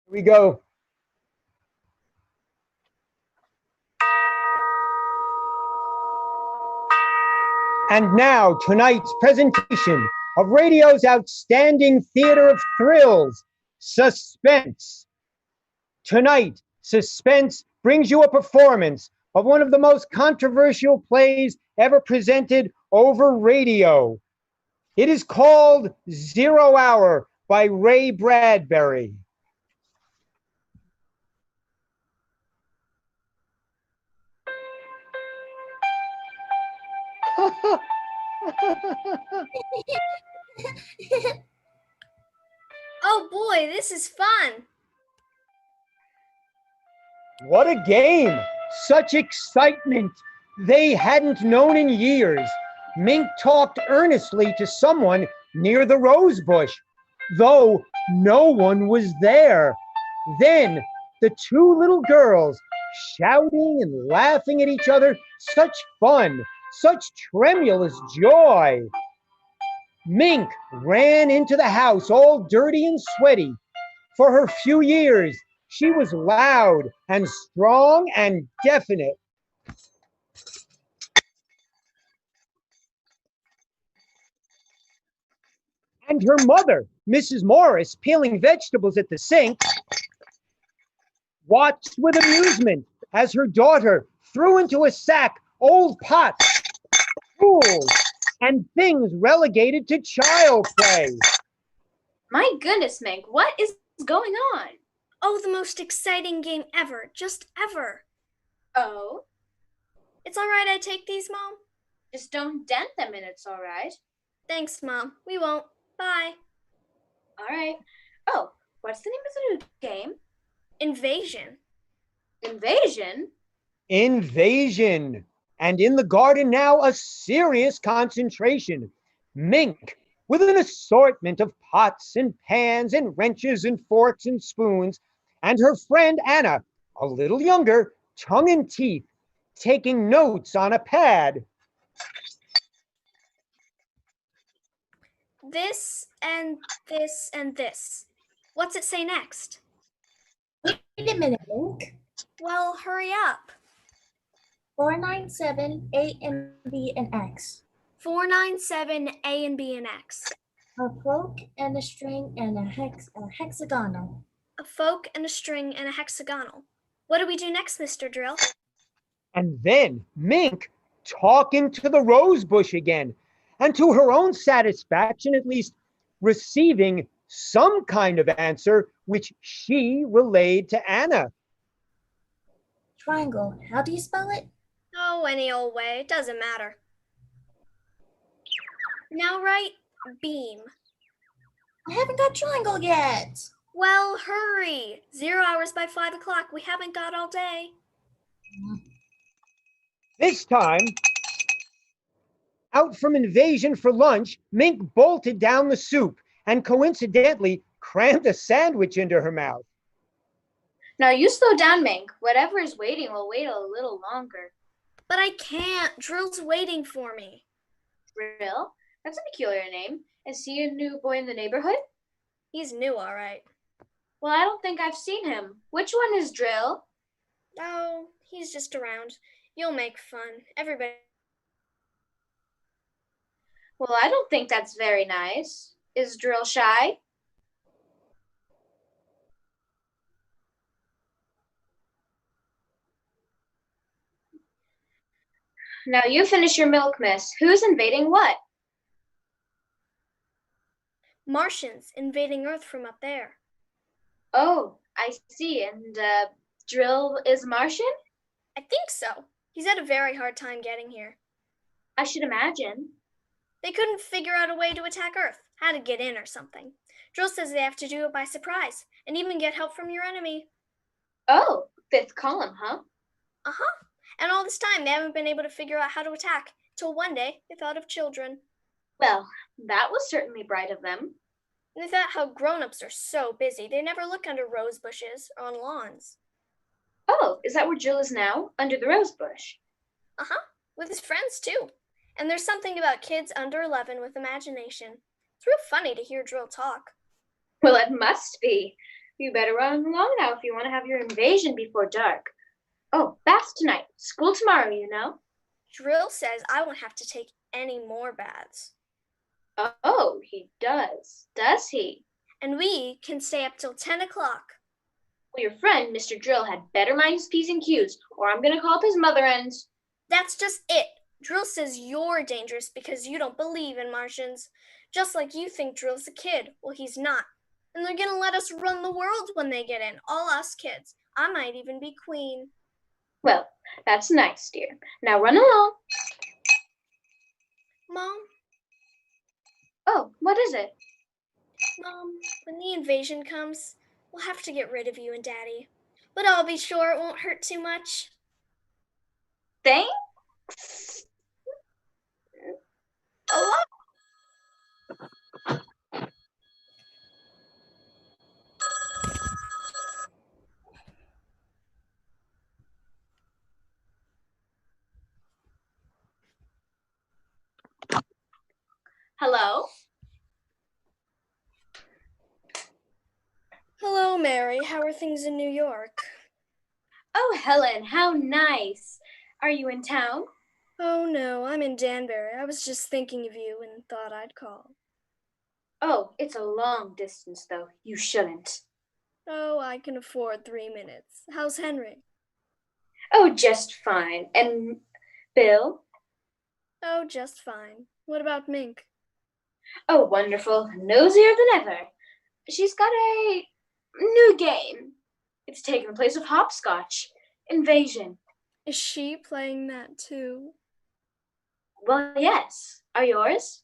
Here we go. And now, tonight's presentation of radio's outstanding theater of thrills, Suspense. Tonight, Suspense brings you a performance of one of the most controversial plays ever presented over radio. It is called 0 Hour by Ray Bradbury. Oh boy, this is fun. What a game! Such excitement they hadn't known in years. Mink talked earnestly to someone near the rose bush, though no one was there. Then the two little girls, shouting and laughing at each other, such fun, such tremulous joy. Mink ran into the house all dirty and sweaty. For her few years, she was loud and strong and definite. And her mother, Mrs. Morris, peeling vegetables at the sink, watched with amusement as her daughter threw into a sack old pots, tools, and things relegated to child play. My goodness, Meg, what is going on? Oh, the most exciting game ever, just ever. Oh? It's all right I take these, Mom? Just don't dent them and it's all right. Thanks, Mom. We won't. Bye. All right. Oh, what's the name of the new game? Invasion. Invasion? Invasion. And in the garden now, a serious concentration. Mink, with an assortment of pots and pans and wrenches and forks and spoons, and her friend Anna, a little younger, tongue in teeth, taking notes on a pad. This and this and this. What's it say next? Wait a minute, Link. Well, hurry up. 497 A and B and X. 497 A and B and X. A folk and a string and a hexagonal. A folk and a string and a hexagonal. What do we do next, Mr. Drill? And then Mink talking to the rose bush again, and to her own satisfaction, at least receiving some kind of answer, which she relayed to Anna. Triangle. How do you spell it? Oh, any old way. It doesn't matter. Now write beam. I haven't got triangle yet. Well, hurry. 0 hours by 5 o'clock. We haven't got all day. This time, out from Invasion for lunch, Mink bolted down the soup and coincidentally crammed a sandwich into her mouth. Now you slow down, Mink. Whatever is waiting will wait a little longer. But I can't. Drill's waiting for me. Drill? That's a peculiar name. Is he a new boy in the neighborhood? He's new, all right. Well, I don't think I've seen him. Which one is Drill? Oh, he's just around. You'll make fun. Everybody. Well, I don't think that's very nice. Is Drill shy? Now you finish your milk, miss. Who's invading what? Martians invading Earth from up there. Oh, I see. And Drill is Martian? I think so. He's had a very hard time getting here. I should imagine. They couldn't figure out a way to attack Earth, how to get in or something. Drill says they have to do it by surprise, and even get help from your enemy. Oh, fifth column, huh? Uh-huh. And all this time, they haven't been able to figure out how to attack, till one day they thought of children. Well, that was certainly bright of them. And they thought how grown-ups are so busy, they never look under rose bushes or on lawns. Oh, is that where Drill is now? Under the rose bush? Uh-huh. With his friends, too. And there's something about kids under 11 with imagination. It's real funny to hear Drill talk. Well, it must be. You better run along now if you want to have your invasion before dark. Oh, baths tonight. School tomorrow, you know. Drill says I won't have to take any more baths. Oh, he does. Does he? And we can stay up till 10 o'clock. Well, your friend, Mr. Drill, had better mind his P's and Q's, or I'm going to call up his mother and... That's just it. Drill says you're dangerous because you don't believe in Martians. Just like you think Drill's a kid. Well, he's not. And they're gonna let us run the world when they get in. All us kids. I might even be queen. Well, that's nice, dear. Now run along. Mom, Oh, what is it? Mom, when the invasion comes, we'll have to get rid of you and Daddy. But I'll be sure it won't hurt too much. Thanks a lot. Hello? Hello, Mary. How are things in New York? Oh, Helen, how nice. Are you in town? Oh, no, I'm in Danbury. I was just thinking of you and thought I'd call. Oh, it's a long distance, though. You shouldn't. Oh, I can afford 3 minutes. How's Henry? Oh, just fine. And Bill? Oh, just fine. What about Mink? Oh, wonderful. Nosier than ever. She's got a new game. It's taken the place of hopscotch. Invasion. Is she playing that too? Well, yes. Are yours?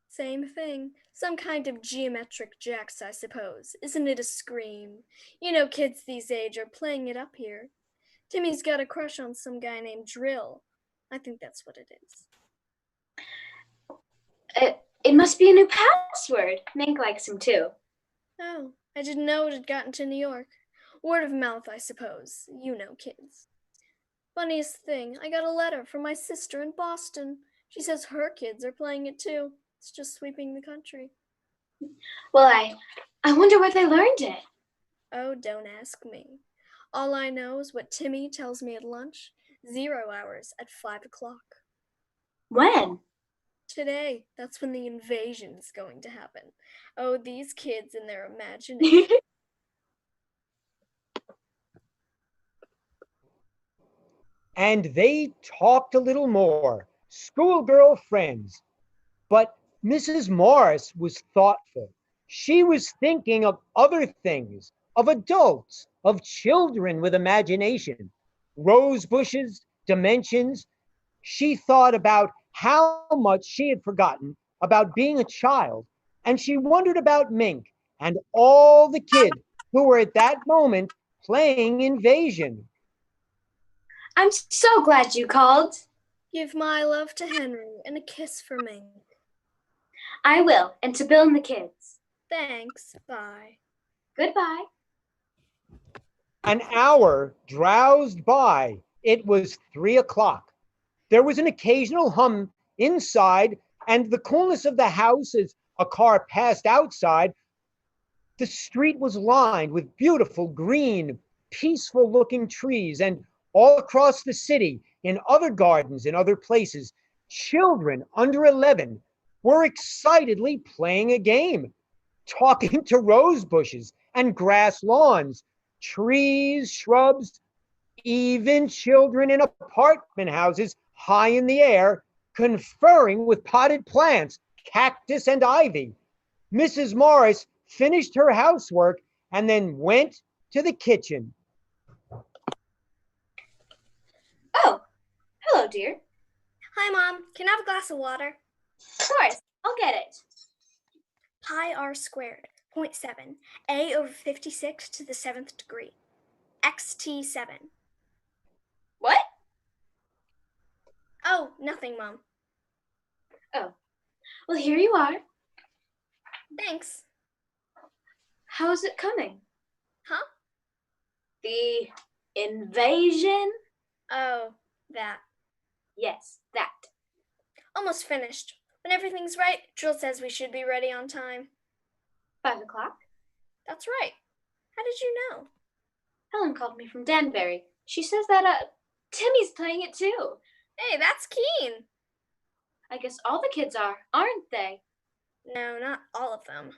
Same thing. Some kind of geometric jacks, I suppose. Isn't it a scream? You know, kids these age are playing it up here. Timmy's got a crush on some guy named Drill. I think that's what it is. It must be a new password. Mink likes him too. Oh, I didn't know it had gotten to New York. Word of mouth, I suppose. You know kids. Funniest thing, I got a letter from my sister in Boston. She says her kids are playing it too. It's just sweeping the country. Well, I wonder where they learned it. Oh, don't ask me. All I know is what Timmy tells me at lunch. 0 hours at 5 o'clock. When? Today, that's when the invasion's going to happen. Oh, these kids and their imagination. And they talked a little more, schoolgirl friends. But Mrs. Morris was thoughtful. She was thinking of other things, of adults, of children with imagination, rose bushes, dimensions. She thought about how much she had forgotten about being a child, and she wondered about Mink and all the kids who were at that moment playing Invasion. I'm so glad you called. Give my love to Henry and a kiss for me. I will, and to Bill and the kids. Thanks. Bye. Goodbye. An hour drowsed by. It was 3 o'clock. There was an occasional hum inside, and the coolness of the house as a car passed outside. The street was lined with beautiful, green, peaceful-looking trees, and all across the city, in other gardens, in other places, children under 11 were excitedly playing a game, talking to rose bushes and grass lawns, trees, shrubs, even children in apartment houses high in the air, conferring with potted plants, cactus, and ivy. Mrs. Morris finished her housework and then went to the kitchen. Oh, hello, dear. Hi, Mom. Can I have a glass of water? Of course, I'll get it. Pi r squared, 0.7, a over 56 to the 7th degree, xt7. What? Oh, nothing, Mom. Oh, well, here you are. Thanks. How is it coming? Huh? The invasion? Oh, that. Yes, that. Almost finished. When everything's right, Drill says we should be ready on time. 5 o'clock? That's right. How did you know? Helen called me from Danbury. She says that Timmy's playing it too. Hey, that's keen. I guess all the kids are, aren't they? No, not all of them.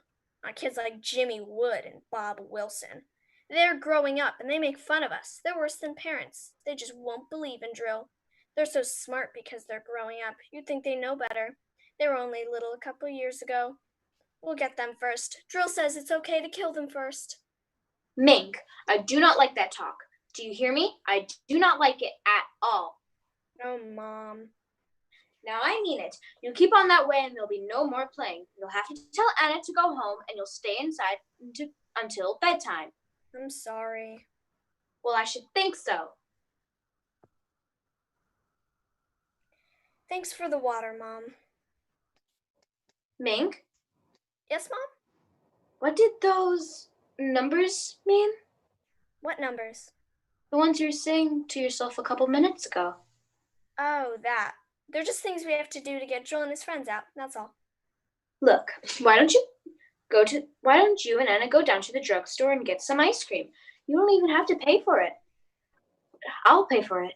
Not kids like Jimmy Wood and Bob Wilson. They're growing up and they make fun of us. They're worse than parents. They just won't believe in drill. They're so smart because they're growing up. You'd think they know better. They were only little a couple years ago. We'll get them first. Drill says it's okay to kill them first. Mink, I do not like that talk. Do you hear me? I do not like it at all. Oh, Mom. Now I mean it. You keep on that way and there'll be no more playing. You'll have to tell Anna to go home and you'll stay inside until bedtime. I'm sorry. Well, I should think so. Thanks for the water, Mom. Mink, Yes, Mom? what did those numbers mean? What numbers? The ones you were saying to yourself a couple minutes ago. Oh, that. They're just things we have to do to get Joel and his friends out. That's all. Look, why don't you and Anna go down to the drugstore and get some ice cream? You don't even have to pay for it. I'll pay for it.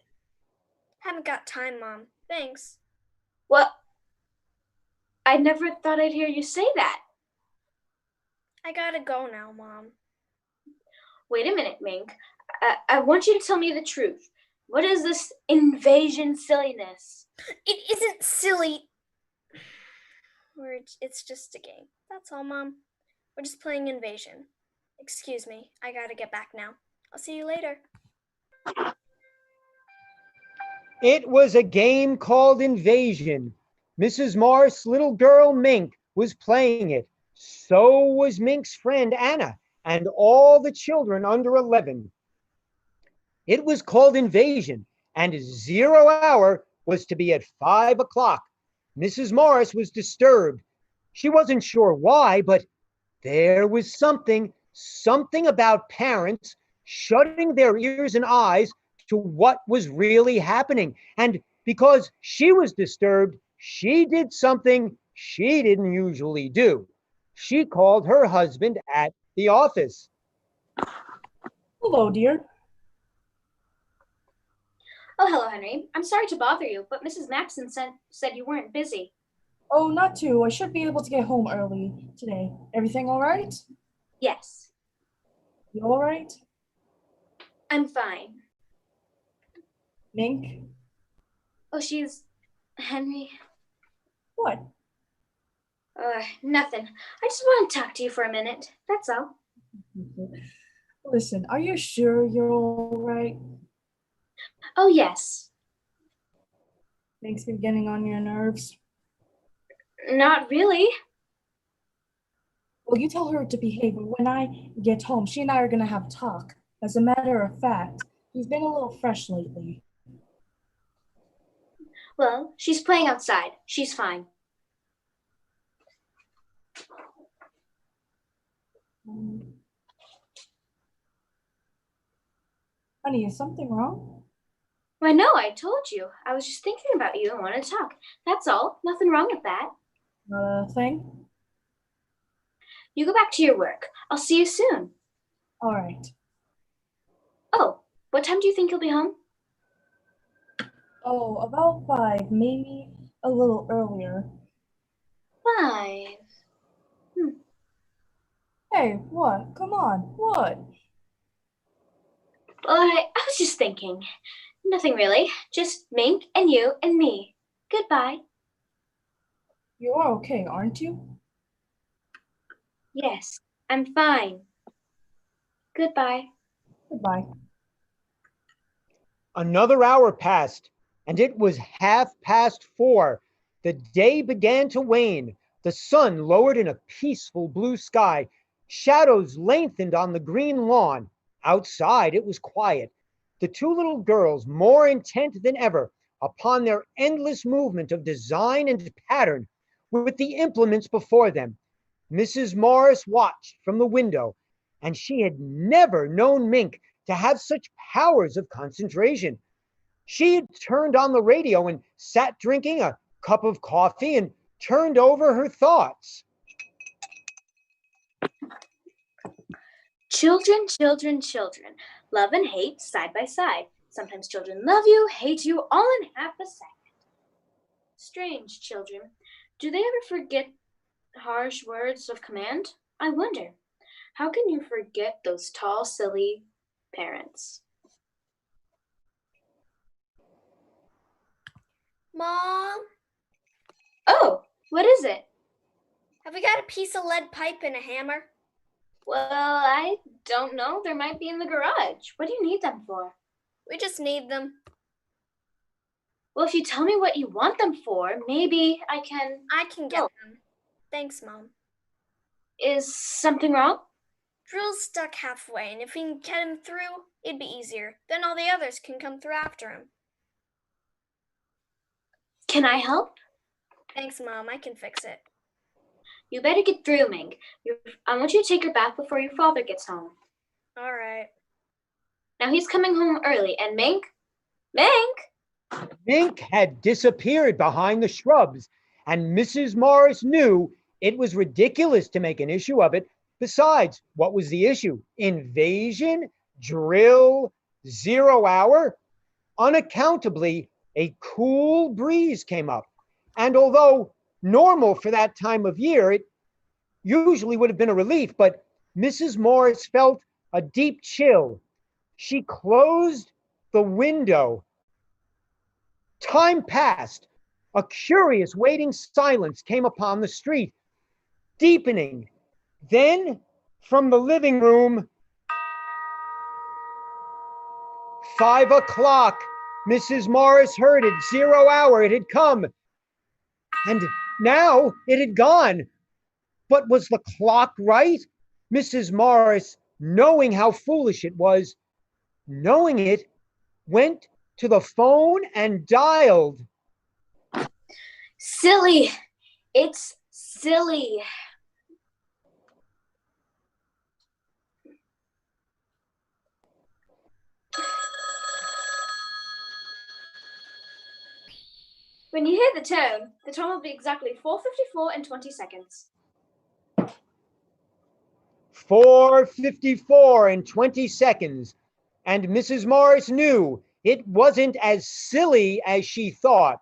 Haven't got time, Mom. Thanks. What? I never thought I'd hear you say that. I gotta go now, Mom. Wait a minute, Mink. I want you to tell me the truth. What is this invasion silliness? It isn't silly. It's just a game. That's all, Mom. We're just playing Invasion. Excuse me. I gotta get back now. I'll see you later. It was a game called Invasion. Mrs. Morris' little girl Mink was playing it. So was Mink's friend Anna and all the children under 11. It was called Invasion, and 0 hour was to be at 5 o'clock. Mrs. Morris was disturbed. She wasn't sure why, but there was something about parents shutting their ears and eyes to what was really happening. And because she was disturbed, she did something she didn't usually do. She called her husband at the office. Hello, dear. Oh, hello, Henry. I'm sorry to bother you, but Mrs. Maxson said you weren't busy. Oh, not to. I should be able to get home early today. Everything all right? Yes. You all right? I'm fine. Mink? Oh, Henry. What? Nothing. I just want to talk to you for a minute. That's all. Listen, are you sure you're all right? Oh, yes. Mink's been getting on your nerves. Not really. Well, you tell her to behave, but when I get home, she and I are going to have a talk. As a matter of fact, he's been a little fresh lately. Well, she's playing outside. She's fine. Honey, is something wrong? I know, I told you. I was just thinking about you and wanted to talk. That's all. Nothing wrong with that. Not a thing? You go back to your work. I'll see you soon. All right. Oh, what time do you think you'll be home? Oh, about 5, maybe a little earlier. 5. Hey, what? Come on, what? Well, I was just thinking. Nothing really. Just Mink and you and me. Goodbye. You're okay, aren't you? Yes, I'm fine. Goodbye. Goodbye. Another hour passed, and it was 4:30. The day began to wane. The sun lowered in a peaceful blue sky. Shadows lengthened on the green lawn. Outside, it was quiet. The two little girls, more intent than ever upon their endless movement of design and pattern, with the implements before them. Mrs. Morris watched from the window, and she had never known Mink to have such powers of concentration. She had turned on the radio and sat drinking a cup of coffee and turned over her thoughts. Children, children, children. Love and hate side by side. Sometimes children love you, hate you, all in half a second. Strange children. Do they ever forget harsh words of command? I wonder. How can you forget those tall, silly parents? Mom, Oh, what is it? have we got a piece of lead pipe and a hammer? Well, I don't know. There might be in the garage. What do you need them for? We just need them. Well, if you tell me what you want them for, maybe I can. I can get them. Thanks, Mom. Is something wrong? Drill's stuck halfway, and if we can get him through, it'd be easier. Then all the others can come through after him. Can I help? Thanks, Mom. I can fix it. You better get through, Mink. I want you to take your bath before your father gets home. All right. Now he's coming home early, and Mink? Mink had disappeared behind the shrubs, and Mrs. Morris knew it was ridiculous to make an issue of it. Besides, what was the issue? Invasion? Drill? 0 hour? Unaccountably, a cool breeze came up. And although normal for that time of year, it usually would have been a relief, but Mrs. Morris felt a deep chill. She closed the window. Time passed. A curious waiting silence came upon the street, deepening. Then, from the living room, 5 o'clock. Mrs. Morris heard it. 0 hour. It had come. And now it had gone. But was the clock right? Mrs. Morris, knowing how foolish it was, knowing it, went to the phone and dialed. Silly. It's silly. When you hear the tone will be exactly 4:54 and 20 seconds. 4:54 and 20 seconds. And Mrs. Morris knew it wasn't as silly as she thought,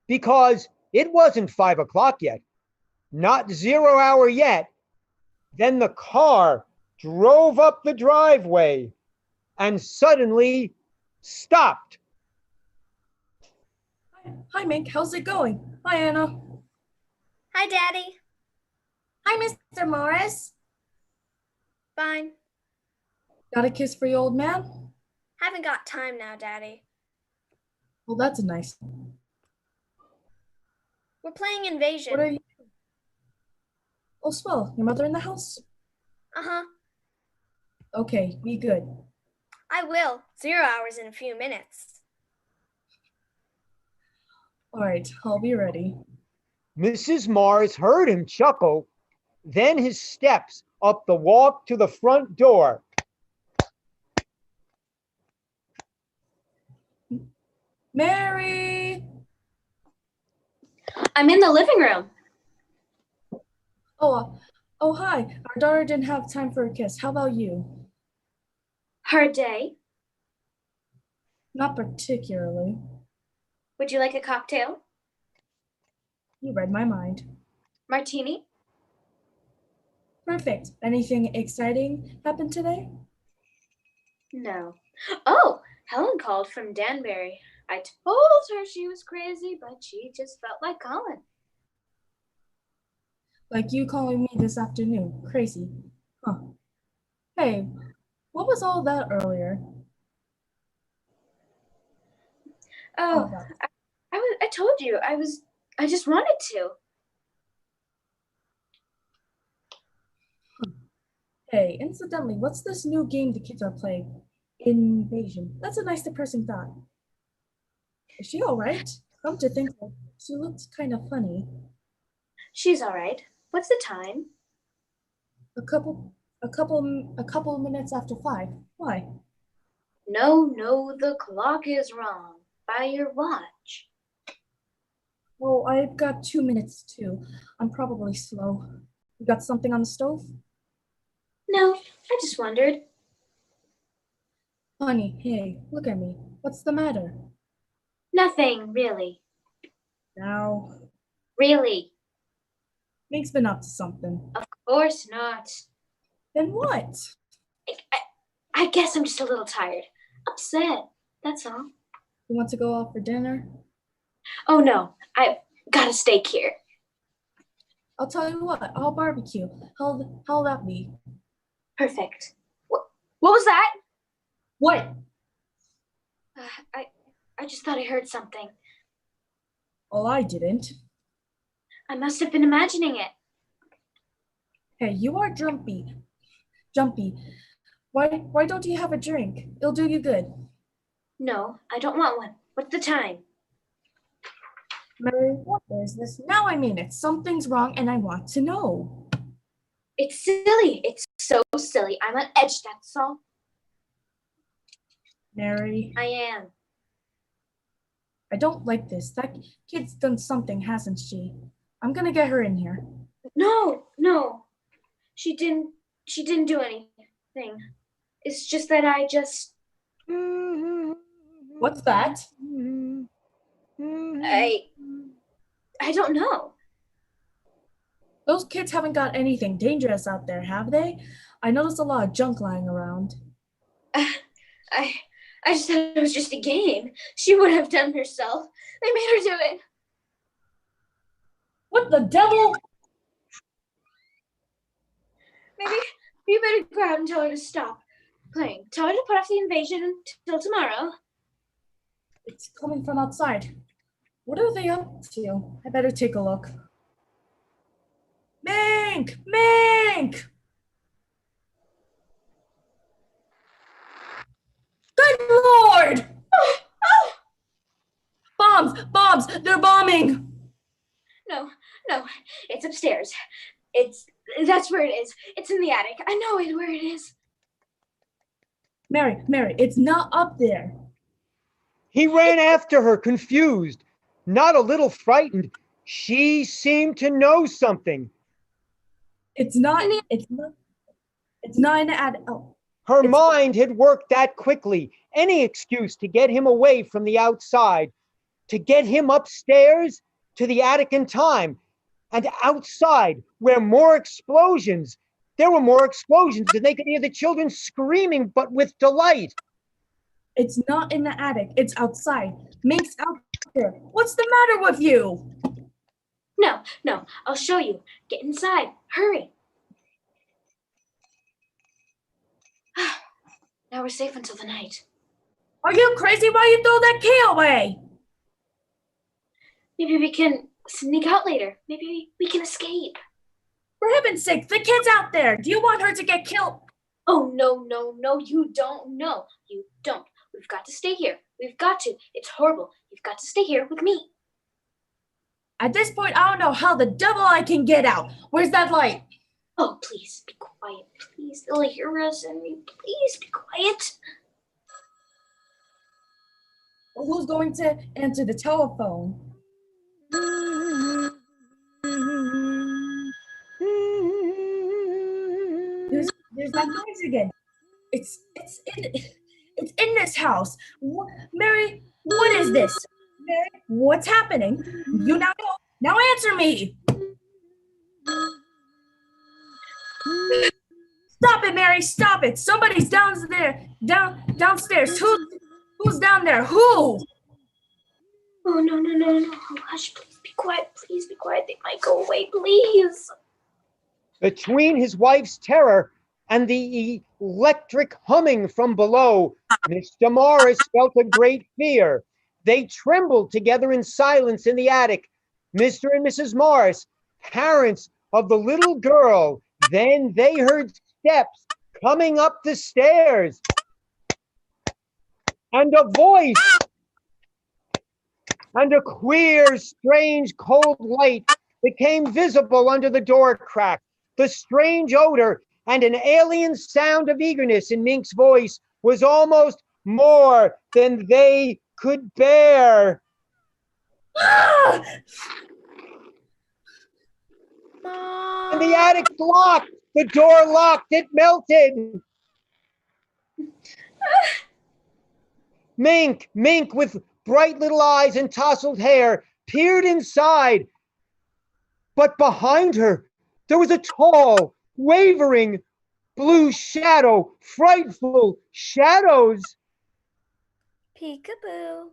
because it wasn't 5 o'clock yet, not 0 hour yet. Then the car drove up the driveway and suddenly stopped. Hi, Mink. How's it going? Hi, Anna. Hi, Daddy. Hi, Mr. Morris. Fine. Got a kiss for your old man? Haven't got time now, Daddy. Well, that's nice. We're playing Invasion. What are you? Oh, swell. Your mother in the house? Uh-huh. Okay, be good. I will. 0 hours in a few minutes. All right, I'll be ready. Mrs. Morris heard him chuckle, then his steps up the walk to the front door. Mary! I'm in the living room. Oh, hi. Our daughter didn't have time for a kiss. How about you? Her day. Not particularly. Would you like a cocktail? You read my mind. Martini? Perfect. Anything exciting happened today? No. Oh, Helen called from Danbury. I told her she was crazy, but she just felt like calling. Like you calling me this afternoon. Crazy. Huh. Hey, what was all that earlier? Oh, I told you. I just wanted to. Hey, incidentally, what's this new game the kids are playing? Invasion. That's a nice depressing thought. Is she all right? Come to think of it, she looks kind of funny. She's all right. What's the time? A couple minutes after 5. Why? No, the clock is wrong. By your watch. Oh, I've got 2 minutes too. I'm probably slow. You got something on the stove? No, I just wondered. Honey, hey, look at me. What's the matter? Nothing, really. Now, Really. Mink's been up to something. Of course not. Then what? I guess I'm just a little tired. Upset, that's all. You want to go out for dinner? Oh no, I've got a steak here. I'll tell you what, I'll barbecue. How'll that be? Perfect. What was that? What? I just thought I heard something. Oh, I didn't. I must have been imagining it. Hey, you are jumpy. Why don't you have a drink? It'll do you good. No, I don't want one. What's the time? Mary, what is this? Now I mean it. Something's wrong and I want to know. It's silly. It's so silly. I'm on edge, that's all. Mary, I am. I don't like this. That kid's done something, hasn't she? I'm gonna get her in here. No. She didn't do anything. It's just that I just... What's that? I don't know. Those kids haven't got anything dangerous out there, have they? I noticed a lot of junk lying around. I just thought it was just a game. She would have done herself. They made her do it. What the devil? Maybe you better go out and tell her to stop playing. Tell her to put off the invasion until tomorrow. It's coming from outside. What are they up to? I better take a look. Mink! Mink! Good Lord! Bombs! They're bombing! No, it's upstairs. That's where it is. It's in the attic. I know where it is. Mary, it's not up there. He ran after her, confused, not a little frightened. She seemed to know something. It's not in the attic. Oh. Her mind had worked that quickly. Any excuse to get him away from the outside, to get him upstairs to the attic in time. And outside, where more explosions, there were more explosions, and they could hear the children screaming, but with delight. It's not in the attic. It's outside. Mink's out there. What's the matter with you? No, I'll show you. Get inside. Hurry. Now we're safe until the night. Are you crazy? Why you throw that key away? Maybe we can sneak out later. Maybe we can escape. For heaven's sake, the kid's out there. Do you want her to get killed? Oh, no, you don't. No, you don't. We've got to stay here. We've got to. It's horrible. You've got to stay here with me. At this point, I don't know how the devil I can get out. Where's that light? Oh, please, be quiet. Please, they'll hear us and please be quiet. Well, who's going to answer the telephone? There's that noise again. It's in this house. Mary, what is this? Mary, what's happening? You now know. Now answer me. Stop it, Mary. Stop it. Somebody's downstairs. Who's down there? Who? Oh, no. Oh, hush, please be quiet. Please be quiet. They might go away, please. Between his wife's terror and the electric humming from below, Mr. Morris felt a great fear. They trembled together in silence in the attic. Mr. and Mrs. Morris, parents of the little girl, then they heard steps coming up the stairs. And a voice, and a queer, strange, cold light became visible under the door crack. The strange odor and an alien sound of eagerness in Mink's voice was almost more than they could bear. And the attic locked The door locked. It melted. Mink with bright little eyes and tousled hair, peered inside. But behind her, there was a tall, wavering, blue shadow, frightful shadows. Peekaboo.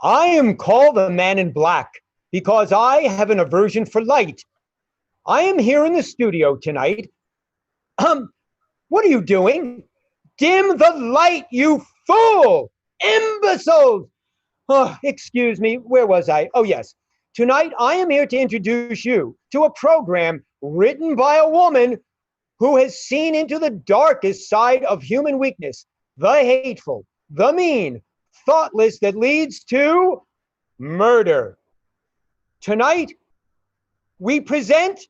I am called the Man in Black because I have an aversion for light. I am here in the studio tonight. What are you doing? Dim the light, you fool! Imbeciles! Oh, excuse me, where was I? Oh, yes. Tonight, I am here to introduce you to a program written by a woman who has seen into the darkest side of human weakness, the hateful, the mean, thoughtless that leads to murder. Tonight, we present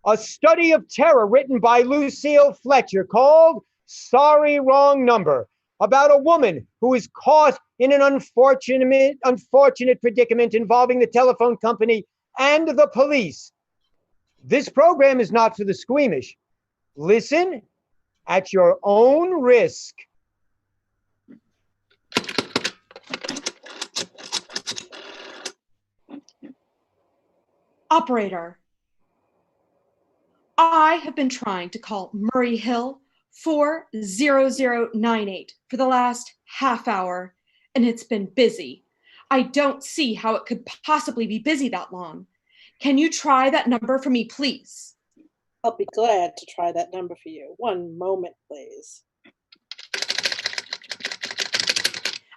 a study of terror written by Lucille Fletcher called Sorry Wrong Number, about a woman who is caught in an unfortunate predicament involving the telephone company and the police. This program is not for the squeamish. Listen at your own risk. Operator, I have been trying to call Murray Hill 40098 for the last half hour, and it's been busy. I don't see how it could possibly be busy that long. Can you try that number for me, please? I'll be glad to try that number for you. One moment, please.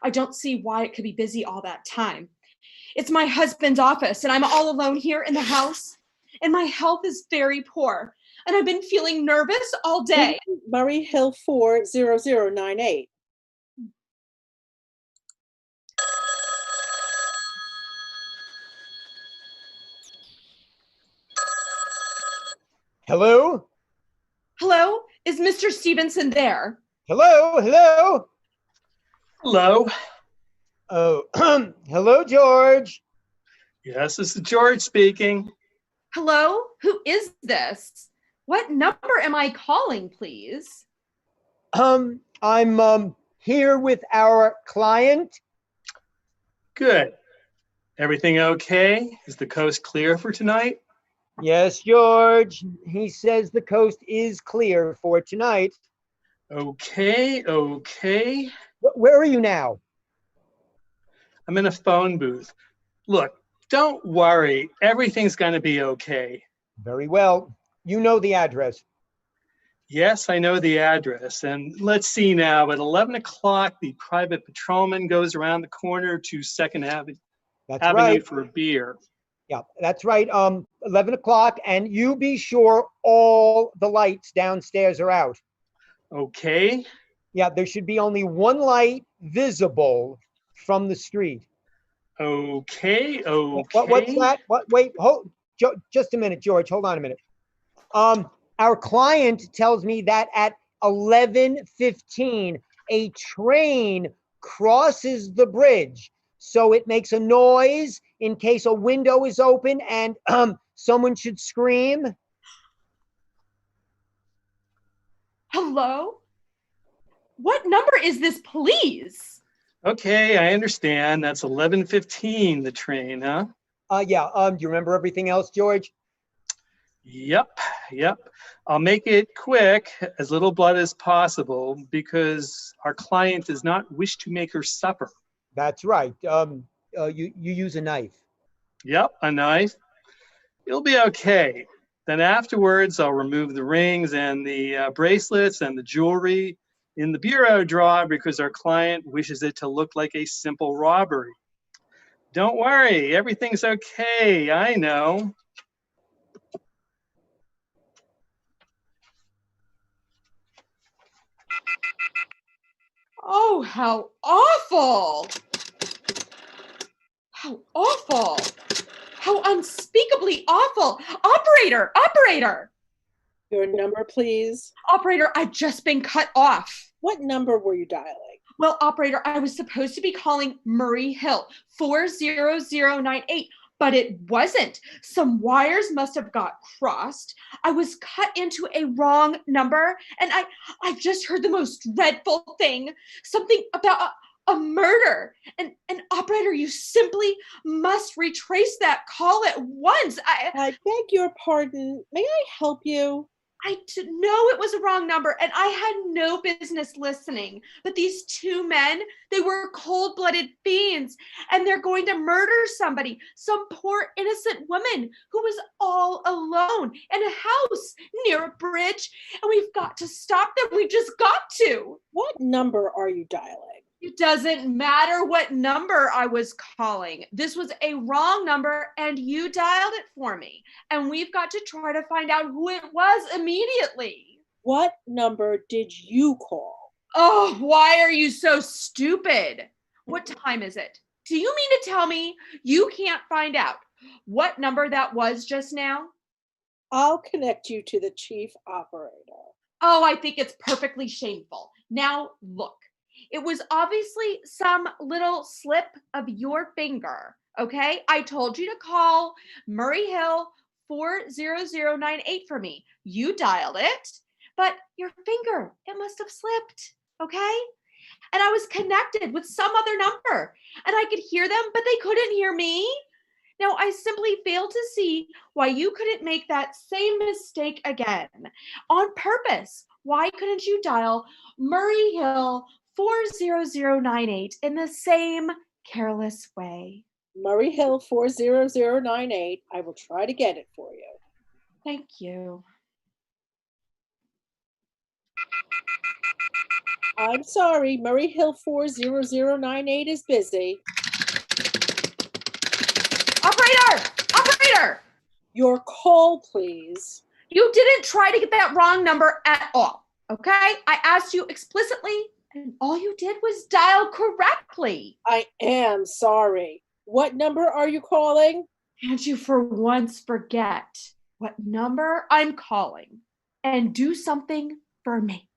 I don't see why it could be busy all that time. It's my husband's office, and I'm all alone here in the house, and my health is very poor, and I've been feeling nervous all day. Murray Hill 40098. Hello? Hello? Is Mr. Stevenson there? Hello? Hello? Hello. Oh, hello, George. Yes, this is George speaking. Hello? Who is this? What number am I calling, please? I'm here with our client. Good. Everything okay? Is the coast clear for tonight? Yes, George. He says the coast is clear for tonight. Okay. Where are you now? I'm in a phone booth. Look, don't worry. Everything's going to be okay. Very well. You know the address. Yes, I know the address. And let's see now. At 11 o'clock, the private patrolman goes around the corner to 2nd Avenue That's right. for a beer. Yeah, that's right. 11 o'clock, and you be sure all the lights downstairs are out. Okay. Yeah, there should be only one light visible from the street. Okay. What's that? Wait, hold, just a minute, George. Hold on a minute. Our client tells me that at 11:15, a train crosses the bridge. So it makes a noise in case a window is open and someone should scream. Hello? What number is this, please? Okay, I understand. That's 11:15, the train, huh? Yeah. Do you remember everything else, George? Yep. I'll make it quick, as little blood as possible, because our client does not wish to make her suffer. That's right. You use a knife. Yep, a knife. It'll be okay. Then afterwards, I'll remove the rings and the bracelets and the jewelry in the bureau drawer because our client wishes it to look like a simple robbery. Don't worry, everything's okay. I know. Oh, how awful! How awful! How unspeakably awful! Operator! Your number, please. Operator, I've just been cut off. What number were you dialing? Well, operator, I was supposed to be calling Murray Hill 40098, but it wasn't. Some wires must have got crossed. I was cut into a wrong number, and I just heard the most dreadful thing, something about a murder. And operator, you simply must retrace that call at once. I beg your pardon. May I help you? I didn't know it was a wrong number, and I had no business listening. But these two men, they were cold-blooded fiends, and they're going to murder somebody, some poor innocent woman who was all alone in a house near a bridge, and we've got to stop them. We've just got to. What number are you dialing? It doesn't matter what number I was calling. This was a wrong number, and you dialed it for me. And we've got to try to find out who it was immediately. What number did you call? Oh, why are you so stupid? What time is it? Do you mean to tell me you can't find out what number that was just now? I'll connect you to the chief operator. Oh, I think it's perfectly shameful. Now, look. It was obviously some little slip of your finger, okay? I told you to call Murray Hill 40098 for me. You dialed it, but your finger, it must have slipped, okay? And I was connected with some other number, and I could hear them, but they couldn't hear me. Now, I simply fail to see why you couldn't make that same mistake again. On purpose, why couldn't you dial Murray Hill 40098 in the same careless way? Murray Hill 40098. I will try to get it for you. Thank you. I'm sorry, Murray Hill 40098 is busy. Operator! Your call, please. You didn't try to get that wrong number at all, okay? I asked you explicitly, and all you did was dial correctly. I am sorry. What number are you calling? Can't you for once forget what number I'm calling and do something for me.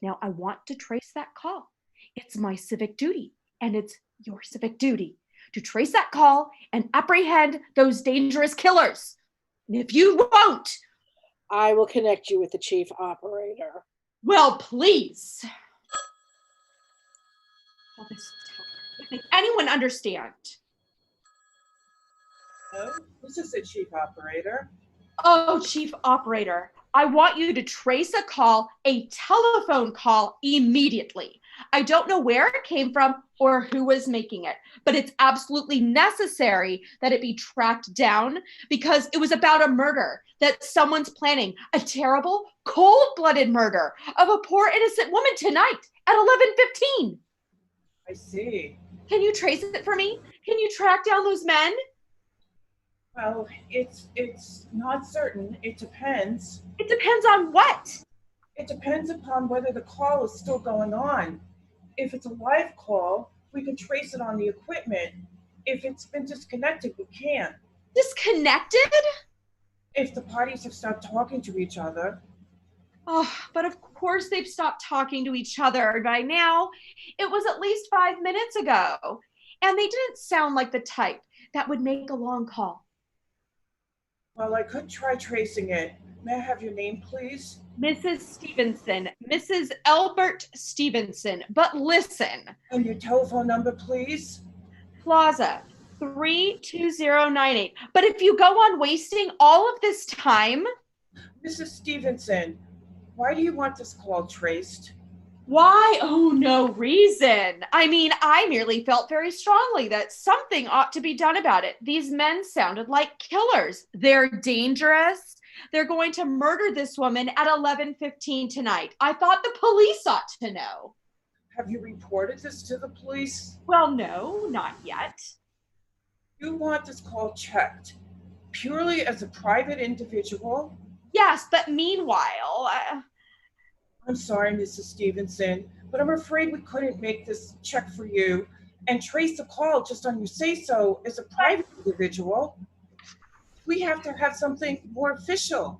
Now, I want to trace that call. It's my civic duty, and it's your civic duty to trace that call and apprehend those dangerous killers. And if you won't, I will connect you with the chief operator. well, please. All this talk. Can't make anyone understand. Hello, this is the chief operator. Oh, chief operator, I want you to trace a call, a telephone call, immediately. I don't know where it came from or who was making it, but it's absolutely necessary that it be tracked down because it was about a murder that someone's planning, a terrible, cold-blooded murder of a poor innocent woman tonight at 11:15. I see. Can you trace it for me? Can you track down those men? Well, it's not certain. It depends. It depends on what? It depends upon whether the call is still going on. If it's a live call, we can trace it on the equipment. If it's been disconnected, we can't. Disconnected? If the parties have stopped talking to each other. Oh, but of course they've stopped talking to each other by now. It was at least 5 minutes ago. And they didn't sound like the type that would make a long call. Well, I could try tracing it. May I have your name, please? Mrs. Stevenson, Mrs. Albert Stevenson. But listen. And your telephone number, please? Plaza 32098. But if you go on wasting all of this time. Mrs. Stevenson, why do you want this call traced? Why? Oh, no reason. I mean, I merely felt very strongly that something ought to be done about it. These men sounded like killers. They're dangerous. They're going to murder this woman at 11:15 tonight. I thought the police ought to know. Have you reported this to the police? Well, no, not yet. You want this call checked purely as a private individual? Yes, but meanwhile, I'm sorry, Mrs. Stevenson, but I'm afraid we couldn't make this check for you and trace the call just on your say-so as a private individual. We have to have something more official.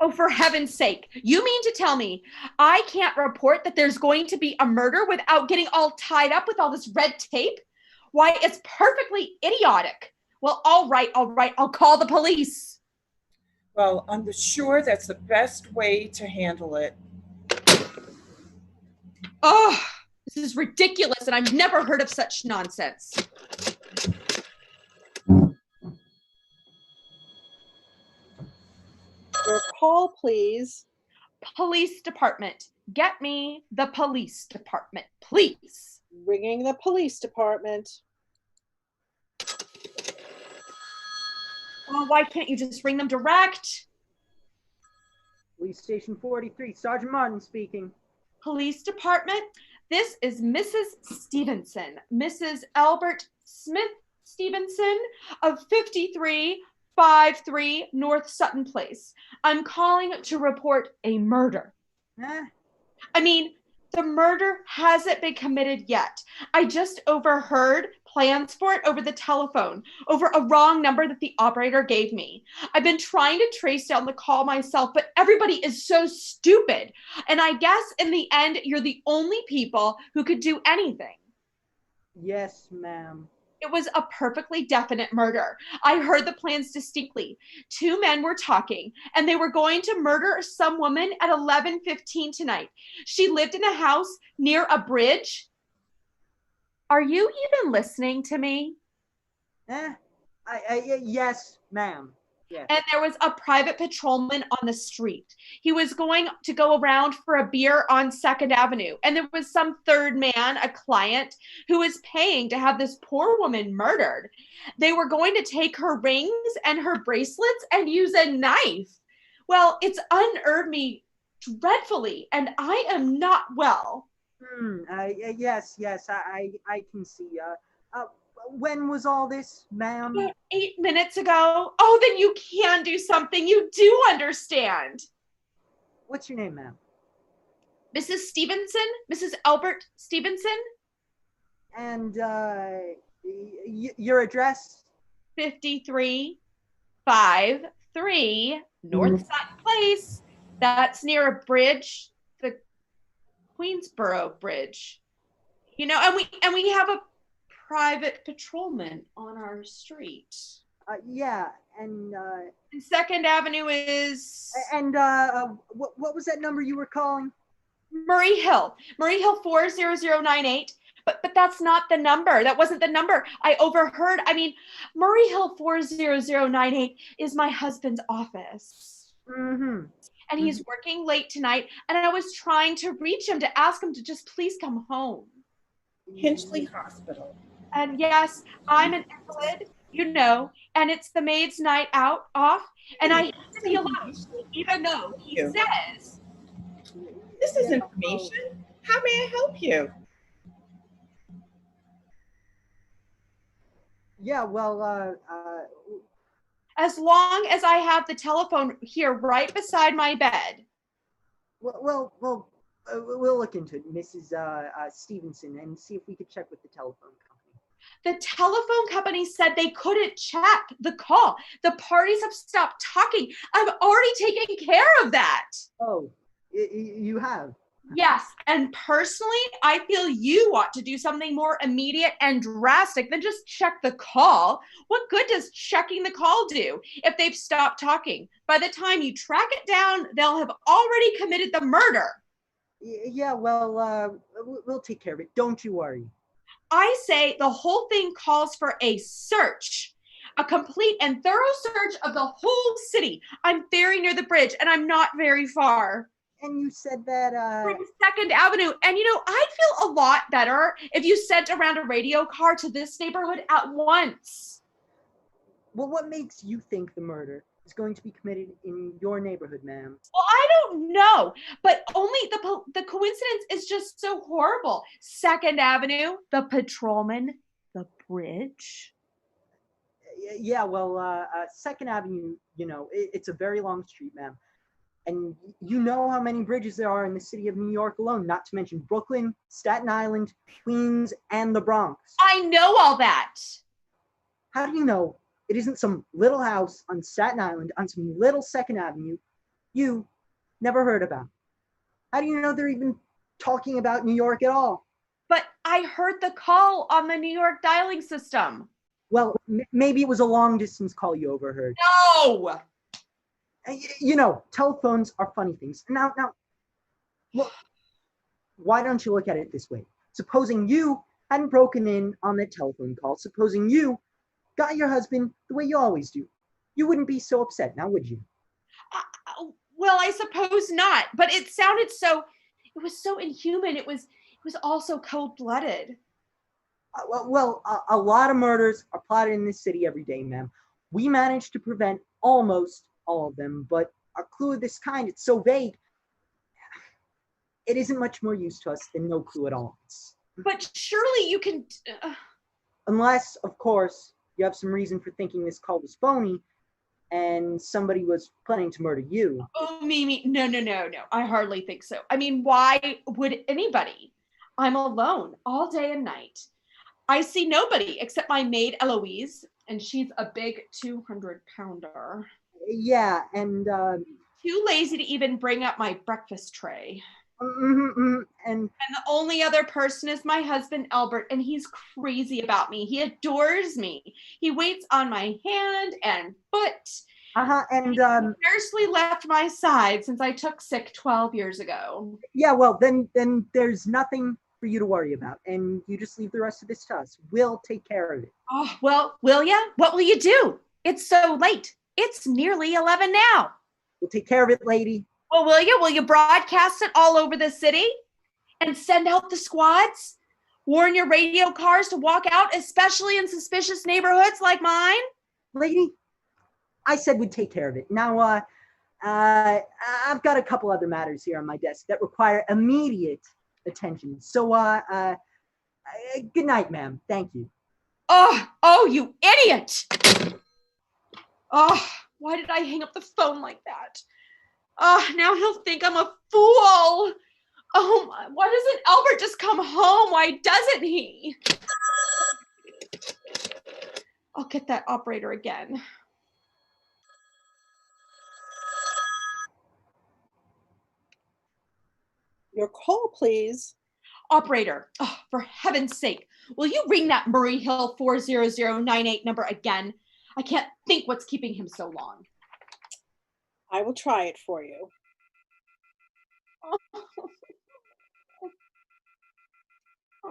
oh, for heaven's sake, you mean to tell me I can't report that there's going to be a murder without getting all tied up with all this red tape? Why, it's perfectly idiotic. Well, all right, I'll call the police. Well, I'm sure that's the best way to handle it. Oh, this is ridiculous, and I've never heard of such nonsense. Your call, please. Police department. Get me the police department, please. Ringing the police department. Oh, why can't you just ring them direct? Police Station 43, Sergeant Martin speaking. Police department. This is Mrs. Stevenson, Mrs. Albert Smith Stevenson of 5353 North Sutton Place. I'm calling to report a murder. I mean, the murder hasn't been committed yet. I just overheard plans for it over the telephone, over a wrong number that the operator gave me. I've been trying to trace down the call myself, but everybody is so stupid. And I guess in the end, you're the only people who could do anything. Yes, ma'am. It was a perfectly definite murder. I heard the plans distinctly. Two men were talking, and they were going to murder some woman at 11:15 tonight. She lived in a house near a bridge. Are you even listening to me? Yes, ma'am. Yes. And there was a private patrolman on the street. He was going to go around for a beer on 2nd Avenue. And there was some third man, a client, who was paying to have this poor woman murdered. They were going to take her rings and her bracelets and use a knife. Well, it's unnerved me dreadfully, and I am not well. Yes, I can see. When was all this, ma'am? About 8 minutes ago. Oh, then you can do something. You do understand. What's your name, ma'am? Mrs. Stevenson? Mrs. Albert Stevenson? And your address? 5353 3 North Side Place. That's near a bridge, the Queensboro Bridge. You know, and we have a private patrolman on our street. Yeah, and And Second Avenue is what was that number you were calling? Murray Hill 40098. But that's not the number. That wasn't the number. I overheard. I mean, Murray Hill 40098 is my husband's office. Mm-hmm. And he's working late tonight. And I was trying to reach him to ask him to just please come home. Hinchley Hospital. And yes, I'm an invalid, you know, and it's the maid's night off. And I hate to be alone, even though he says. This is information. How may I help you? Yeah, well, As long as I have the telephone here right beside my bed. we'll look into it, Mrs. Stevenson, and see if we could check with the telephone company. The telephone company said they couldn't check the call. The parties have stopped talking. I've already taken care of that. Oh, you have? Yes, and personally, I feel you ought to do something more immediate and drastic than just check the call. What good does checking the call do if they've stopped talking? By the time you track it down, they'll have already committed the murder. Yeah, well, we'll take care of it. Don't you worry. I say the whole thing calls for a search, a complete and thorough search of the whole city. I'm very near the bridge and I'm not very far. And you said that, From Second Avenue. And you know, I'd feel a lot better if you sent around a radio car to this neighborhood at once. Well, what makes you think the murder is going to be committed in your neighborhood, ma'am? Well, I don't know, but only the coincidence is just so horrible. Second Avenue, the patrolman, the bridge. Yeah, well, Second Avenue, you know, it's a very long street, ma'am. And you know how many bridges there are in the city of New York alone, not to mention Brooklyn, Staten Island, Queens, and the Bronx. I know all that. How do you know it isn't some little house on Staten Island on some little Second Avenue you never heard about? How do you know they're even talking about New York at all? But I heard the call on the New York dialing system. Well, maybe it was a long distance call you overheard. No! You know, telephones are funny things. Now, look, why don't you look at it this way? Supposing you hadn't broken in on that telephone call, supposing you got your husband the way you always do, you wouldn't be so upset, now would you? Well, I suppose not, but it was so inhuman. It was also cold-blooded. Well, a lot of murders are plotted in this city every day, ma'am. We managed to prevent almost all of them, but a clue of this kind, it's so vague, it isn't much more use to us than no clue at all. But surely you can... Unless, of course, you have some reason for thinking this call was phony and somebody was planning to murder you. Oh, Mimi, no. I hardly think so. I mean, why would anybody? I'm alone all day and night. I see nobody except my maid, Eloise, and she's a big 200-pounder. Yeah, and too lazy to even bring up my breakfast tray. And the only other person is my husband, Albert, and he's crazy about me. He adores me. He waits on my hand and foot. And he scarcely left my side since I took sick 12 years ago. Yeah, well, then there's nothing for you to worry about, and you just leave the rest of this to us. We'll take care of it. Oh, well, will ya? What will you do? It's so late. It's nearly 11 now. We'll take care of it, lady. Well, will you? Will you broadcast it all over the city and send out the squads? Warn your radio cars to walk out, especially in suspicious neighborhoods like mine? Lady, I said we'd take care of it. Now, I've got a couple other matters here on my desk that require immediate attention. So, good night, ma'am. Thank you. Oh, you idiot! Oh, why did I hang up the phone like that? Now he'll think I'm a fool. Oh my, why doesn't Albert just come home? Why doesn't he? I'll get that operator again. Your call, please. Operator, oh, for heaven's sake, will you ring that Murray Hill 40098 number again? I can't think what's keeping him so long. I will try it for you.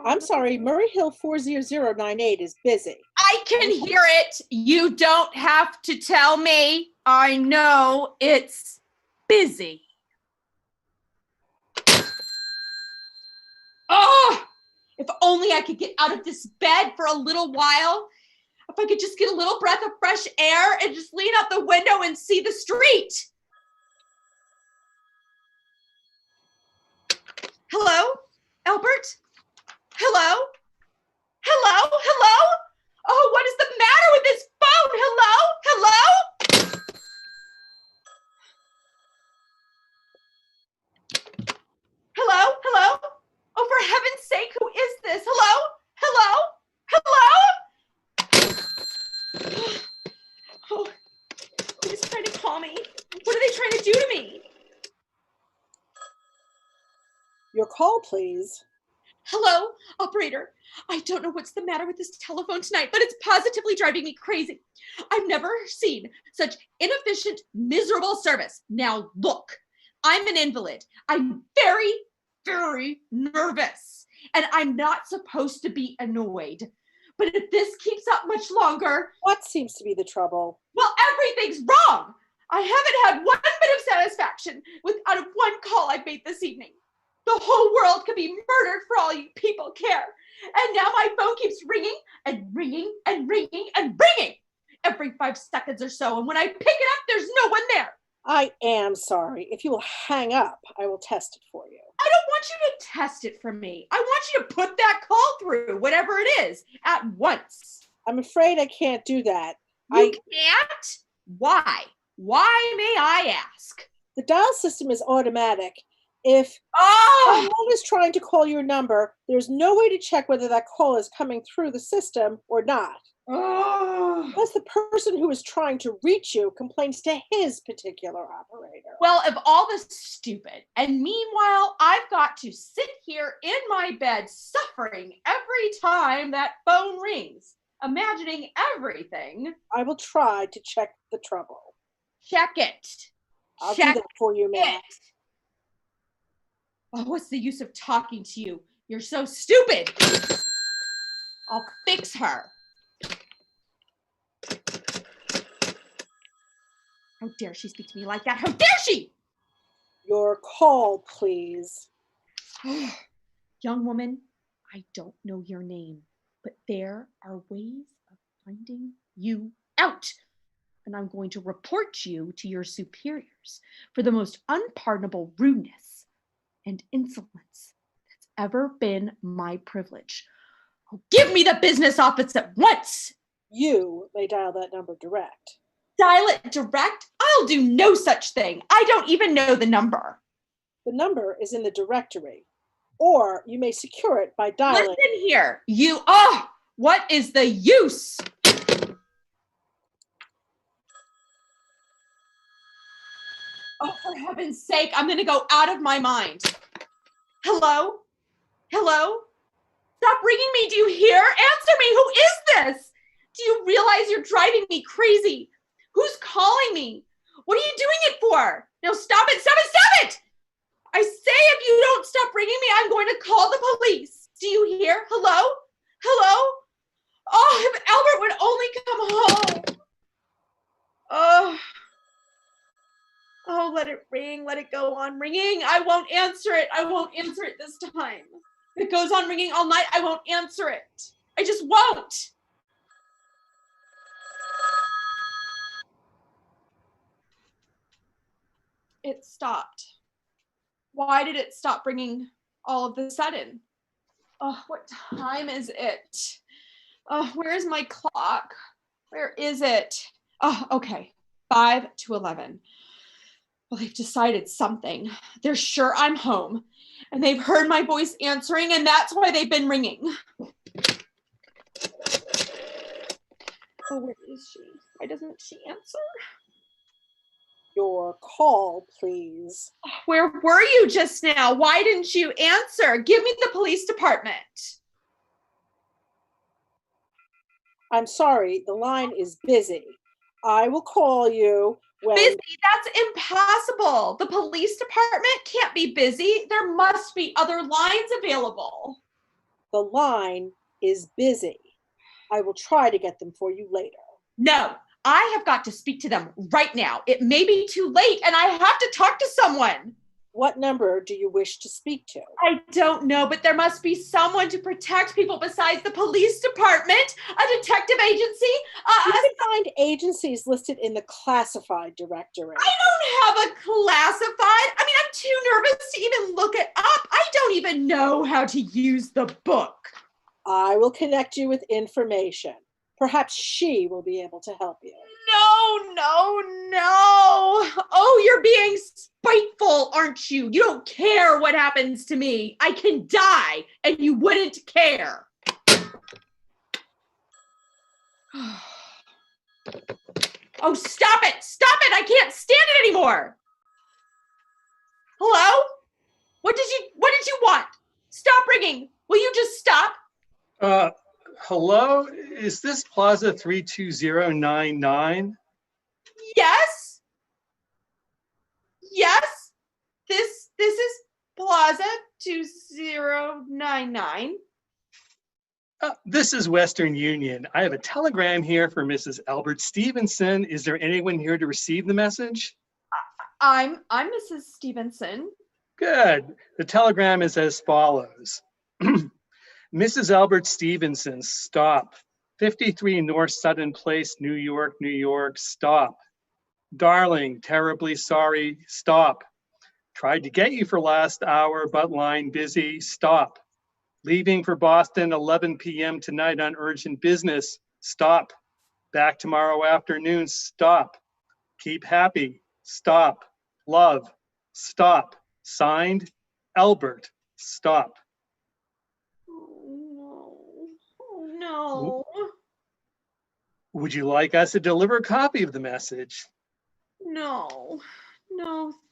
I'm sorry, Murray Hill 40098 is busy. I can hear it. You don't have to tell me. I know it's busy. Oh, if only I could get out of this bed for a little while. If I could just get a little breath of fresh air and just lean out the window and see the street. Hello, Albert? Hello? Hello? Hello? Oh, what is the matter with this phone? Hello? Hello? Hello? Hello? Oh, for heaven's sake, who is this? Hello? Hello? Hello? Oh, who's trying to call me? What are they trying to do to me? Your call, please. Hello, operator. I don't know what's the matter with this telephone tonight, but it's positively driving me crazy. I've never seen such inefficient, miserable service. Now look, I'm an invalid. I'm very, very nervous, and I'm not supposed to be annoyed. But if this keeps up much longer... What seems to be the trouble? Well, everything's wrong. I haven't had one bit of satisfaction out of one call I've made this evening. The whole world could be murdered for all you people care. And now my phone keeps ringing and ringing and ringing and ringing every 5 seconds or so. And when I pick it up, there's no one there. I am sorry. If you will hang up, I will test it for you. I don't want you to test it for me. I want you to put that call through, whatever it is, at once. I'm afraid I can't do that. You can't? Why? Why, may I ask? The dial system is automatic. If someone is trying to call your number, there's no way to check whether that call is coming through the system or not. Unless the person who is trying to reach you complains to his particular operator. Well, if all this is stupid, and meanwhile, I've got to sit here in my bed suffering every time that phone rings, imagining everything. I will try to check the trouble. Check it. I'll do that for you, ma'am. Oh, what's the use of talking to you? You're so stupid. I'll fix her. How dare she speak to me like that? How dare she? Your call, please. Young woman, I don't know your name, but there are ways of finding you out. And I'm going to report you to your superiors for the most unpardonable rudeness and insolence that's ever been my privilege. Oh, give me the business office at once. You may dial that number direct. Dial it direct? I'll do no such thing. I don't even know the number. The number is in the directory, or you may secure it by dialing. Listen here, what is the use? Oh, for heaven's sake, I'm gonna go out of my mind. Hello? Hello? Stop ringing me, do you hear? Answer me, who is this? Do you realize you're driving me crazy? Who's calling me? What are you doing it for? No, stop it, stop it, stop it! I say if you don't stop ringing me, I'm going to call the police. Do you hear? Hello? Hello? Oh, if Albert would only come home. Oh, let it ring, let it go on ringing. I won't answer it. I won't answer it this time. If it goes on ringing all night, I won't answer it. I just won't. It stopped. Why did it stop ringing all of a sudden? Oh, what time is it? Oh, where is my clock? Where is it? Oh, okay, 5 to 11. Well, they've decided something. They're sure I'm home, and they've heard my voice answering, and that's why they've been ringing. Oh, where is she? Why doesn't she answer? Your call, please. Where were you just now? Why didn't you answer? Give me the police department. I'm sorry, the line is busy. I will call you when... Busy? That's impossible. The police department can't be busy. There must be other lines available. The line is busy. I will try to get them for you later. No, I have got to speak to them right now. It may be too late and I have to talk to someone. What number do you wish to speak to? I don't know, but there must be someone to protect people besides the police department, a detective agency. You can find agencies listed in the classified directory. I don't have a classified. I mean, I'm too nervous to even look it up. I don't even know how to use the book. I will connect you with information. Perhaps she will be able to help you. No. Oh, you're being spiteful, aren't you? You don't care what happens to me. I can die and you wouldn't care. Oh, stop it. I can't stand it anymore. Hello? What did you want? Stop ringing. Will you just stop? Hello? Is this Plaza 32099? Yes. This is Plaza 2099. This is Western Union. I have a telegram here for Mrs. Albert Stevenson. Is there anyone here to receive the message? I'm Mrs. Stevenson. Good. The telegram is as follows. Mrs. Albert Stevenson, stop. 53 North Sutton Place, New York, New York, stop. Darling, terribly sorry, stop. Tried to get you for last hour, but line busy, stop. Leaving for Boston 11 p.m. tonight on urgent business, stop. Back tomorrow afternoon, stop. Keep happy, stop. Love, stop. Signed, Albert, stop. Oh no. Would you like us to deliver a copy of the message? No,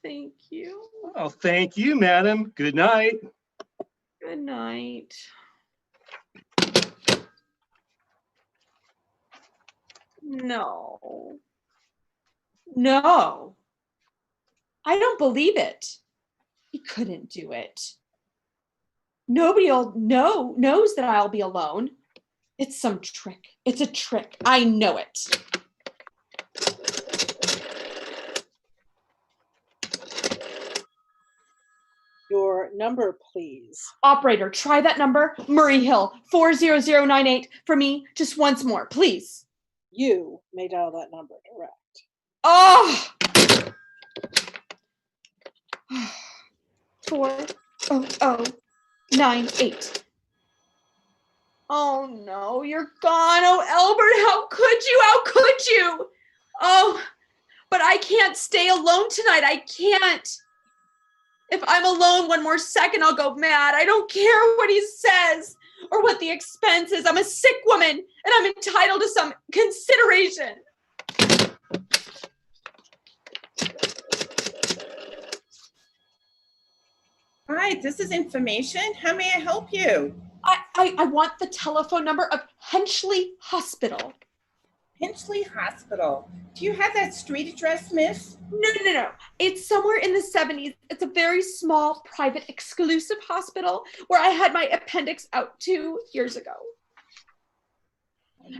thank you. Oh, thank you, madam. Good night. Good night. No. I don't believe it. He couldn't do it. Nobody knows that I'll be alone. It's some trick. It's a trick. I know it. Your number, please. Operator, try that number. Murray Hill, 40098. For me, just once more, please. You may dial that number direct. Oh! 40098. Oh no, you're gone. Oh, Albert, how could you? Oh, but I can't stay alone tonight. I can't. If I'm alone one more second, I'll go mad. I don't care what he says or what the expense is. I'm a sick woman and I'm entitled to some consideration. Hi, this is information. How may I help you? I want the telephone number of Henchley Hospital. Henchley Hospital. Do you have that street address, miss? No. It's somewhere in the 70s. It's a very small, private, exclusive hospital where I had my appendix out 2 years ago.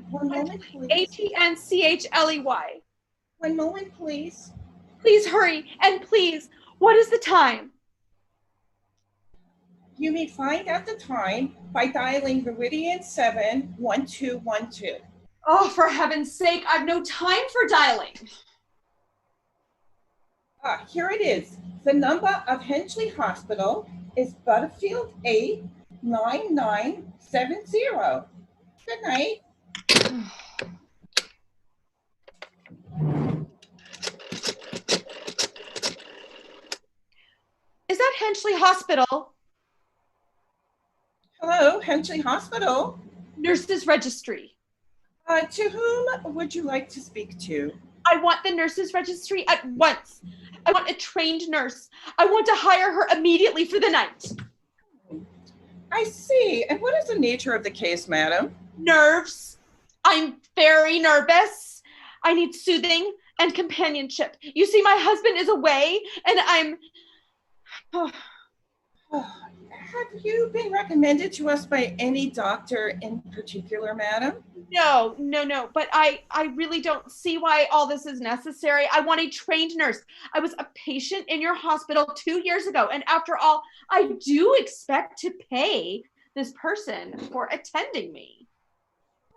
1 moment, please. H-E-N-C-H-L-E-Y. 1 moment, please. Please hurry. And please, what is the time? You may find out the time by dialing Meridian 71212. Oh, for heaven's sake, I've no time for dialing. Here it is. The number of Henchley Hospital is Butterfield 89970. Good night. Is that Henchley Hospital? Hello, Henchley Hospital. Nurses Registry. To whom would you like to speak to? I want the nurses registry at once. I want a trained nurse. I want to hire her immediately for the night. I see. And what is the nature of the case, madam? Nerves. I'm very nervous. I need soothing and companionship. You see, my husband is away and I'm... Have you been recommended to us by any doctor in particular, madam? No. But I really don't see why all this is necessary. I want a trained nurse. I was a patient in your hospital 2 years ago. And after all, I do expect to pay this person for attending me.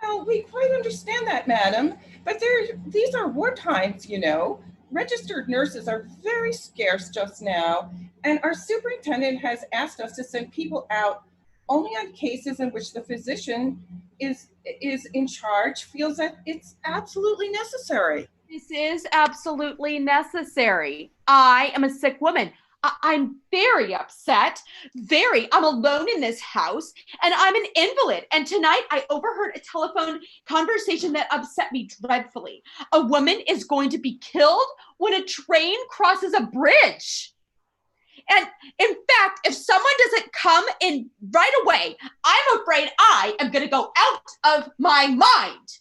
Well, we quite understand that, madam. But these are war times, you know. Registered nurses are very scarce just now. And our superintendent has asked us to send people out only on cases in which the physician is in charge, feels that it's absolutely necessary. This is absolutely necessary. I am a sick woman. I'm very upset. I'm alone in this house and I'm an invalid. And tonight I overheard a telephone conversation that upset me dreadfully. A woman is going to be killed when a train crosses a bridge. And in fact, if someone doesn't come in right away, I'm afraid I am going to go out of my mind.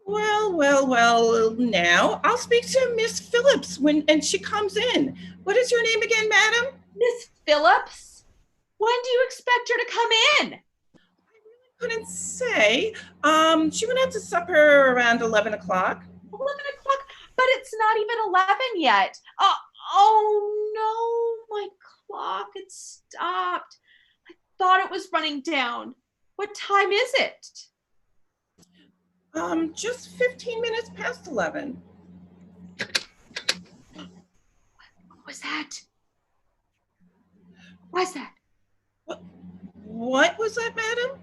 Well, now I'll speak to Miss Phillips when she comes in. What is your name again, madam? Miss Phillips? When do you expect her to come in? I couldn't say. She went out to supper around 11 o'clock. 11 o'clock? But it's not even 11 yet. Oh no, my clock, it stopped. I thought it was running down. What time is it? Just 15 minutes past 11. What was that? What was that? What was that, madam?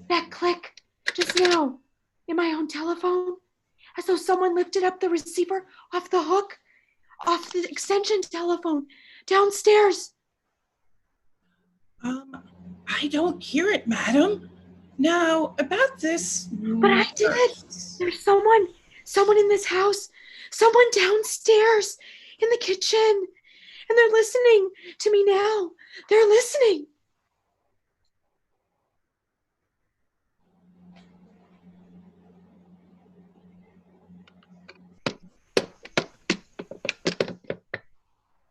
That click just now in my own telephone, as though someone lifted up the receiver off the hook, off the extension telephone downstairs. I don't hear it, madam. Now, about this... But I did. There's someone in this house, someone downstairs in the kitchen, and they're listening to me now. They're listening.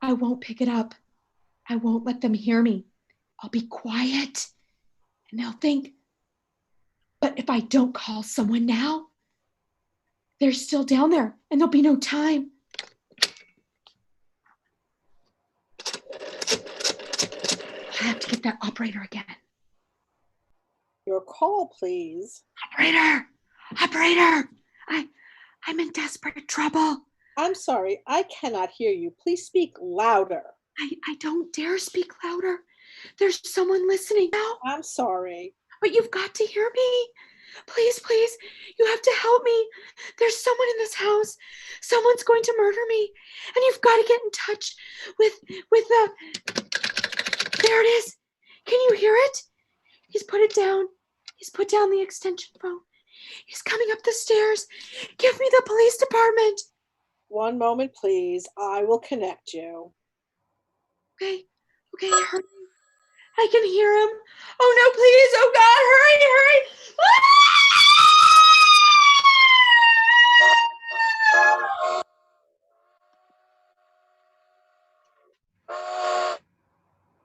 I won't pick it up. I won't let them hear me. I'll be quiet, and they'll think. But if I don't call someone now, they're still down there, and there'll be no time. I have to get that operator again. Your call, please. Operator! I'm in desperate trouble. I'm sorry, I cannot hear you. Please speak louder. I don't dare speak louder. There's someone listening now. I'm sorry. But you've got to hear me. Please, you have to help me. There's someone in this house. Someone's going to murder me. And you've got to get in touch with there it is. Can you hear it? He's put it down. He's put down the extension phone. He's coming up the stairs. Give me the police department. One moment, please. I will connect you. Okay, hurry. I can hear him. Oh no, please. Oh God, hurry.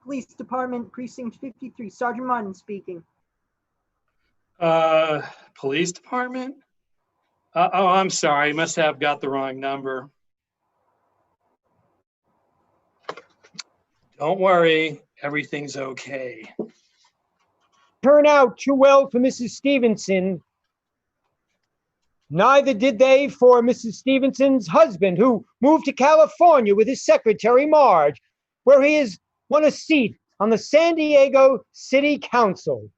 Police Department, Precinct 53, Sergeant Martin speaking. Police department? Oh, I'm sorry. Must have got the wrong number. Don't worry. Everything's okay. Turn out too well for Mrs. Stevenson. Neither did they for Mrs. Stevenson's husband, who moved to California with his secretary, Marge, where he has won a seat on the San Diego City Council.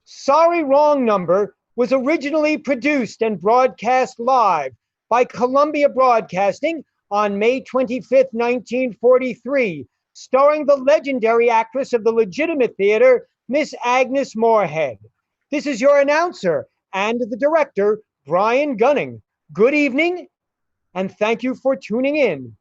Sorry Wrong Number was originally produced and broadcast live by Columbia Broadcasting on May 25th, 1943, starring the legendary actress of the legitimate theater, Miss Agnes Moorehead. This is your announcer and the director, Brian Gunning, Good evening, and thank you for tuning in.